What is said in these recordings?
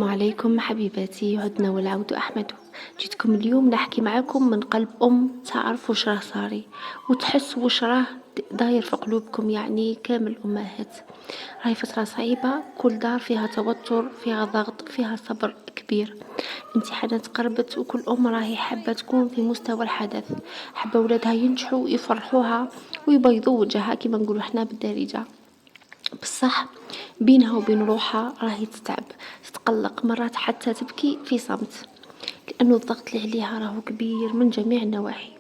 السلام عليكم حبيباتي، عدنا والعود أحمد. جيتكم اليوم نحكي معاكم من قلب تعرف وش راه صاري وتحس وش راه داير في قلوبكم، يعني كامل الأمهات. راهي فترة صعيبة، كل دار فيها توتر، فيها ضغط، فيها صبر كبير. امتحانات قربت وكل راهي حابة تكون في مستوى الحدث، حابة ولادها ينجحوا يفرحوها ويبيضوا وجهها كما نقولوا احنا بالدارجة. بصح بينها وبين روحها راهي تتعب، تتقلق، مرات حتى تبكي في صمت، لأنه الضغط اللي عليها راهو كبير من جميع النواحي.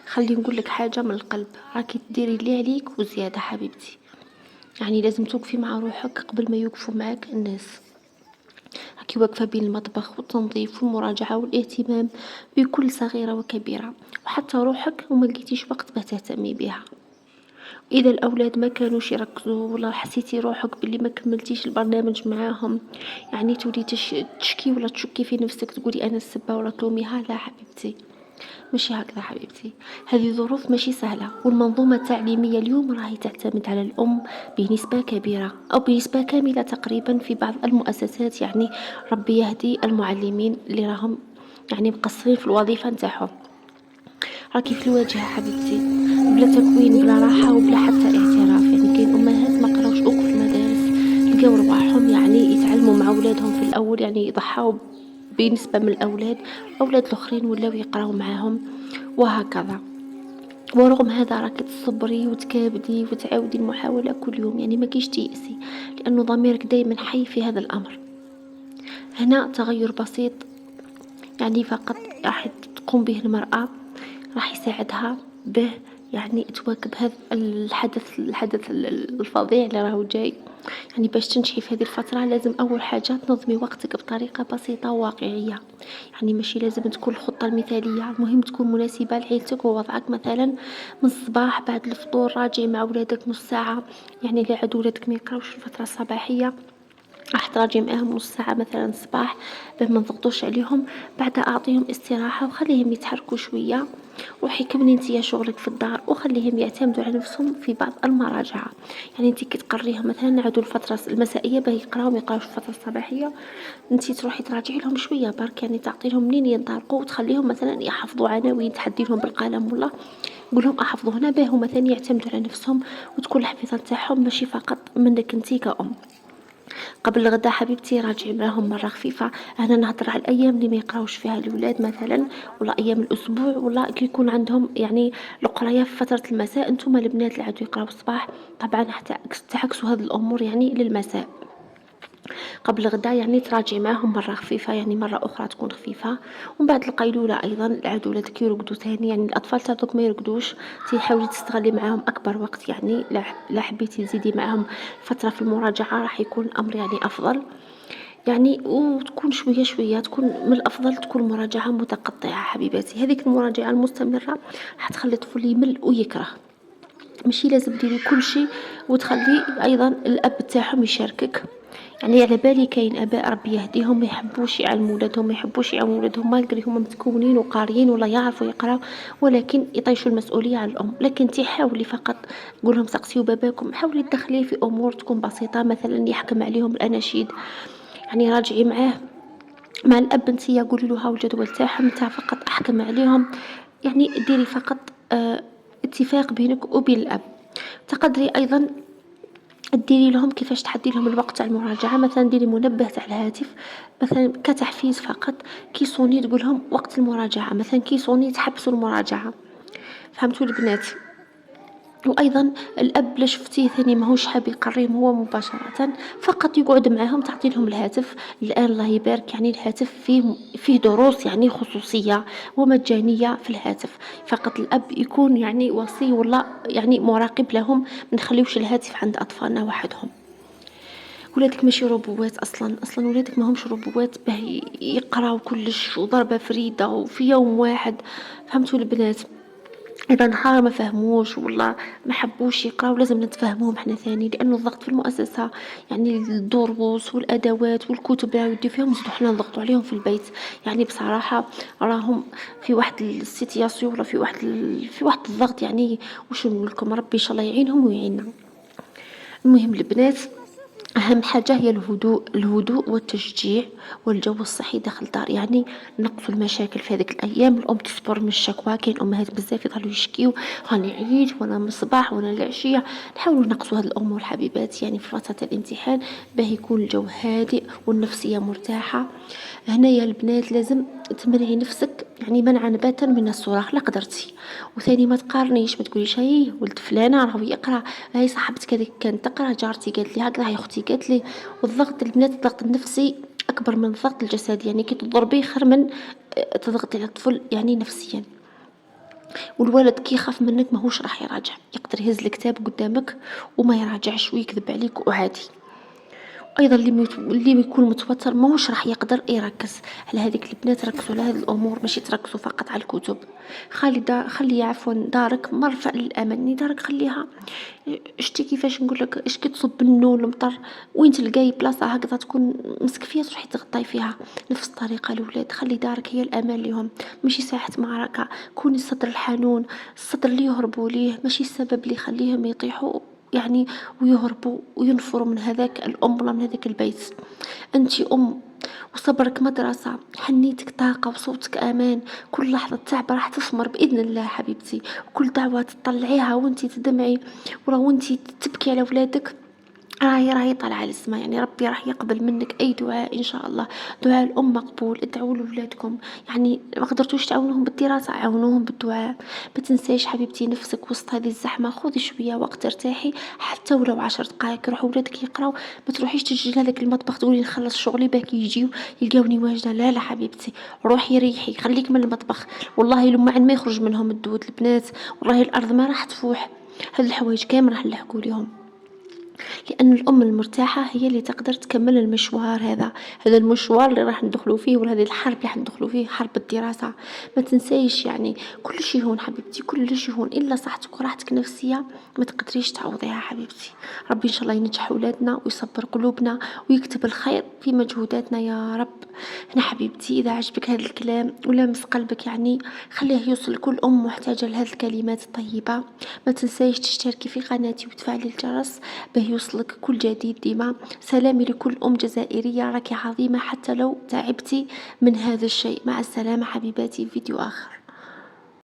خلي نقولك حاجة من القلب، راكي تديري اللي عليك وزيادة حبيبتي. يعني لازم توقفي مع روحك قبل ما يوقفوا معاك الناس. راكي واقفة بين المطبخ والتنظيف والمراجعة والاهتمام بكل صغيرة وكبيرة، وحتى روحك وما لقيتيش وقت باه تهتمي بها. إذا الأولاد ما كانوش يركزوا ولا حسيتي روحك باللي ما كملتيش البرنامج معاهم، يعني تولي تشكي ولا تشكي في نفسك، تقولي أنا السبة ولا تلوميها. لا حبيبتي، ماشي هكذا حبيبتي. هذه ظروف ماشي سهلة، والمنظومة التعليمية اليوم راهي تعتمد على الأم بنسبة كبيرة أو بنسبة كاملة تقريبا في بعض المؤسسات. يعني ربي يهدي المعلمين اللي راهم يعني مقصرين في الوظيفة نتاعهم. راكي في الواجهة حبيبتي، بلا تكوين بلا راحة وبلا حتى اعتراف. يعني كاين أمهات ما قراوش أوك في المدارس، لقاو رواحهم يعني يتعلموا مع ولادهم في الأول، يعني يضحاو بنسبة من الأولاد الآخرين ولاو يقراو معاهم وهكذا. ورغم هذا راكي تصبري وتكابدي وتعاودي المحاولة كل يوم، يعني ما كيش تيأسي، لأنه ضميرك دايما حي في هذا الأمر. هنا تغير بسيط يعني فقط راح تقوم به المرأة، راح يساعدها به يعني تواكب هذا الحدث الفظيع اللي راهو جاي. يعني باش تنجحي في هذه الفترة لازم أول حاجة تنظمي وقتك بطريقة بسيطة وواقعية. يعني ماشي لازم تكون الخطة المثالية، المهم تكون مناسبة لعيلتك ووضعك. مثلا من الصباح بعد الفطور راجعي مع ولادك نص ساعة، يعني اللي عاد ولادك ما يقراوش في الفترة الصباحية راح تراجعي معاهم نص ساعة مثلا الصباح باه ما نضغطوش عليهم. بعدها أعطيهم استراحة وخليهم يتحركوا شوية. روحي كملي نتيا شغلك في الدار وخليهم يعتمدوا على نفسهم في بعض المراجعة. يعني انتي كتقريهم مثلا نعدوا الفترة المسائية باه يقراو ما يقراوش الفترة الصباحية، انتي تروحي تراجعي لهم شوية برك، يعني تعطي لهم منين ينطلقوا وتخليهم مثلا يحفظوا عناوين، تحدي لهم بالقلم ولا قول لهم احفظوا هنا باه مثلا يعتمدوا على نفسهم، وتكون الحفيظة تاعهم ماشي فقط منك انتي كأم. قبل الغدا حبيبتي راجعي معاهم مرة خفيفة. أنا نهضر على الأيام اللي ما يقراوش فيها الولاد مثلا، ولا أيام الأسبوع، ولا كي يكون عندهم يعني القراية في فترة المساء. انتم البنات اللي عادوا يقراو الصباح طبعا تعكسوا هذه الأمور يعني للمساء. قبل الغداء يعني تراجعي معاهم مرة خفيفة، يعني مرة أخرى تكون خفيفة. ومن بعد القيلولة أيضا العاد ولادك يرقدوا ثاني، يعني الأطفال تاعك ما يرقدوش، تحاولي تستغلي معاهم أكبر وقت. يعني لا حبيتي تزيدي معاهم فترة في المراجعة راح يكون الأمر يعني أفضل. يعني وتكون شوية شوية، تكون من الأفضل تكون مراجعة متقطعة حبيباتي. هذيك المراجعة المستمرة راح تخلي الطفل يمل ويكره. ماشي لازم ديري كل شيء وتخلي أيضا الأب تاعهم يشاركك. يعني على بالي كاين اباء ربي يهديهم ما يحبوش يعلموا ولادهم، ما يحبوش يعاونوا ولادهم مالغري هما متكونين وقاريين ولا يعرفوا يقراو، ولكن يطيشوا المسؤوليه على الام. لكن انت حاولي فقط قول لهم سقسيوا باباكم، حاولي تدخليه في امور تكون بسيطه، مثلا يحكم عليهم الاناشيد. يعني راجعي معاه مع الاب انتيا قولي له ها الجدول تاعهم نتا فقط احكم عليهم. يعني ديري فقط اتفاق بينك وبين الاب. تقدري ايضا ديري لهم كيفاش تحدي لهم الوقت تاع المراجعه، مثلا ديري منبه تاع الهاتف مثلا كتحفيز فقط. كي صوني تقول لهم وقت المراجعه، مثلا كي صوني تحبسوا المراجعه. فهمتوا البنات؟ وايضا الاب لا شفتيه ثاني ماهوش حاب يقريهم هو مباشره، فقط يقعد معاهم تعطي لهم الهاتف. الان الله يبارك يعني الهاتف فيه دروس يعني خصوصيه ومجانيه في الهاتف. فقط الاب يكون يعني وصي ولا يعني مراقب لهم، ما نخليوش الهاتف عند اطفالنا وحدهم. ولادك ماشي روبوات اصلا ولادك ما همش روبوات باه يقراو كلش وضربه فريده وفي يوم واحد. فهمتوا البنات؟ اذا نهار ما فهموش ولا ما حبوش يقراو لازم نتفهموهم حنا ثاني، لانه الضغط في المؤسسه يعني الدروس والادوات والكتب اللي يديو فيهم نزيدو حنا نضغطوا عليهم في البيت. يعني بصراحه راهم في واحد السيتياسيون ولا في واحد الضغط. يعني واش نقول لكم، ربي ان شاء الله يعينهم ويعيننا. المهم البنات أهم حاجة هي الهدوء والتشجيع والجو الصحي داخل الدار، يعني نقصوا المشاكل في هذيك الأيام. الأم تصبر من الشكوى، كاين أمهات بزاف يظلوا يشكيو راني عييت وأنا من الصباح وأنا العشية. نحاولوا نقصوا هاد الأمور حبيباتي يعني في فترة الامتحان باه يكون الجو هادئ والنفسية مرتاحة. هنايا البنات لازم تمنعي نفسك يعني منعا باتا من الصراخ لا قدرتي. وثاني ما تقارنيش، ما تقوليش هاي ولد فلانة راهو يقرا، هاي صاحبتك هذيك كانت تقرا، جارتي قالت لي هكذا، هاي اختي قالت لي. والضغط البنات الضغط النفسي اكبر من الضغط الجسدي، يعني كي تضربيه خير من تضغطي على الطفل يعني نفسيا. والولد كي يخاف منك ماهوش راح يراجع، يقدر يهز الكتاب قدامك وما يراجعش ويكذب عليك وعادي. ايضا اللي يكون متوتر ماهوش راح يقدر يركز. على هذيك البنات ركزوا على هذه الامور، ماشي تركزوا فقط على الكتب. خلي عفوا دارك مرفأ للأمان، يعني دارك خليها شتي كيفاش نقول لك، اش كي تصب النو المطر وين تلقاي بلاصه هكذا تكون مسكفيه تروحي تغطي فيها. نفس الطريقه الاولاد، خلي دارك هي الامان لهم، ماشي ساحه معركه. كوني الصدر الحنون، الصدر اللي يهربوا ليه، ماشي السبب اللي يخليهم يطيحوا يعني ويهربوا وينفروا من هذاك الأم ولا من هذاك البيت. أنت أم وصبرك مدرسة، حنيتك طاقة وصوتك أمان. كل لحظة تعب راح تثمر بإذن الله حبيبتي. وكل دعوة تطلعيها وانتي تدمعي ولا وانتي تبكي على ولادك راهي طالعة للسما، يعني ربي راح يقبل منك أي دعاء إن شاء الله. دعاء الأم مقبول، ادعوا لولادكم. يعني ما قدرتوش تعاونوهم بالدراسة عاونوهم بالدعاء. ما تنسايش حبيبتي نفسك وسط هذه الزحمة، خذي شوية وقت ارتاحي حتى ولو 10 دقائق. روحوا ولادك يقراو، ما تروحيش تجي لهذاك المطبخ تقولي نخلص شغلي باك يجيو يلقاوني واجدة. لا لا حبيبتي، روحي ريحي، خليك من المطبخ. والله لما ما يخرج منهم الدود البنات، والله الأرض ما راح تفوح. هاد الحوايج كامل راح نلحقوا ليهم، لأن الأم المرتاحة هي اللي تقدر تكمل المشوار هذا المشوار اللي راح ندخلوا فيه، ولا هذه الحرب اللي راح ندخلوا فيه، حرب الدراسة. ما تنسايش يعني كل شيء هون حبيبتي، كل شيء هون إلا صحتك وراحتك النفسية ما تقدريش تعوضيها حبيبتي. ربي إن شاء الله ينجح أولادنا ويصبر قلوبنا ويكتب الخير في مجهوداتنا يا رب. هنا حبيبتي إذا عجبك هذا الكلام ولامس قلبك يعني خليه يوصل لكل أم محتاجة لهذه الكلمات الطيبة. ما تنسايش تشتركي في قناتي وتفعلي الجرس باه يوصلك كل جديد ديما. سلامي لكل أم جزائرية، راكي عظيمة حتى لو تعبتي من هذا الشيء. مع السلامة حبيباتي، فيديو آخر.